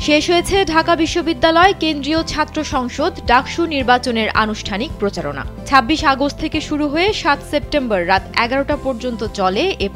শেষ হয়েছে ঢাকা বিশ্ববিদ্যালয় কেন্দ্রীয় ছাত্র সংসদ ডাকসু নির্বাচনের আনুষ্ঠানিক প্রচারণা। ২৬ আগস্ট থেকে শুরু হয়ে ৭ সেপ্টেম্বর রাত ১১টা পর্যন্ত চলে এ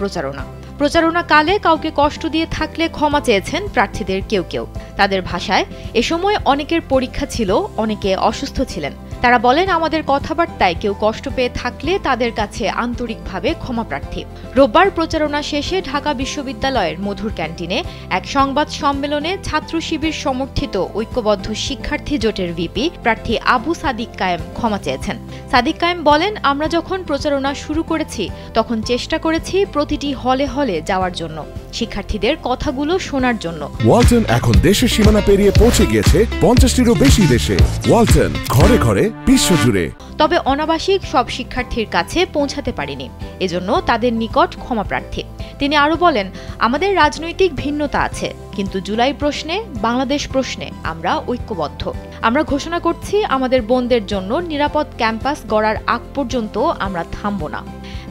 প্রচারণাকালে কাউকে কষ্ট দিয়ে থাকলে ক্ষমা চেয়েছেন প্রার্থীদের কেউ কেউ। তাদের ভাষায়, এ সময় অনেকের পরীক্ষা ছিল, অনেকে অসুস্থ ছিলেন। তারা বলেন, আমাদের কথাবার্তায় কেউ কষ্ট পেয়ে থাকলে তাদের কাছে আন্তরিকভাবে ক্ষমা প্রার্থী। রোববার প্রচারণা শেষে ঢাকা বিশ্ববিদ্যালয়ের মধুর ক্যান্টিনে এক সংবাদ সম্মেলনে ছাত্র শিবির সমর্থিত ঐক্যবদ্ধ শিক্ষার্থী জোটের ভিপি প্রার্থী আবু সাদিক কায়েম ক্ষমা চেয়েছেন। সাদিক কায়েম বলেন, আমরা যখন প্রচারণা শুরু করেছি তখন চেষ্টা করেছি প্রতিটি হলে হলে যাওয়ার জন্য, শিক্ষার্থীদের কথাগুলো শোনার জন্য। ওয়ালটন এখন দেশের সীমানা পেরিয়ে পৌঁছে গিয়েছে ৫০টিরও বেশি দেশে। ওয়ালটন, ঘরে ঘরে বিশ্বজুড়ে। তবে অনাবাসিক সব শিক্ষার্থীর কাছে পৌঁছাতে পারিনি, এজন্য তাদের নিকট ক্ষমা প্রার্থী। তিনি আরো বলেন, আমাদের রাজনৈতিক ভিন্নতা আছে, কিন্তু জুলাই প্রশ্নে, বাংলাদেশ প্রশ্নে আমরা ঐক্যবদ্ধ। আমরা ঘোষণা করছি, আমাদের বোনদের জন্য নিরাপদ ক্যাম্পাস গড়ার আগ পর্যন্ত আমরা থামব না।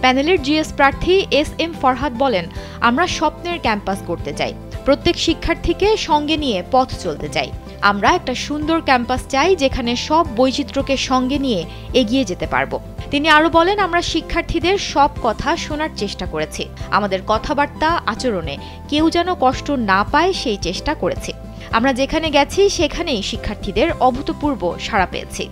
প্যানেলের জিএস প্রার্থী SM ফরহাদ বলেন, আমরা স্বপ্নের ক্যাম্পাস করতে চাই, প্রত্যেক শিক্ষার্থীকে সঙ্গে নিয়ে পথ চলতে চাই। আমরা একটা সুন্দর ক্যাম্পাস চাই যেখানে সব বৈচিত্র্যকে সঙ্গে নিয়ে এগিয়ে যেতে পারব। তিনি আরো বলেন, আমরা শিক্ষার্থীদের সব কথা শোনার চেষ্টা করেছি, আমাদের কথাবার্তা, আচরণে কেউ যেন কষ্ট না পায় সেই চেষ্টা করেছি। আমরা যেখানে গেছি সেখানেই শিক্ষার্থীদের অভূতপূর্ব সাড়া পেয়েছি।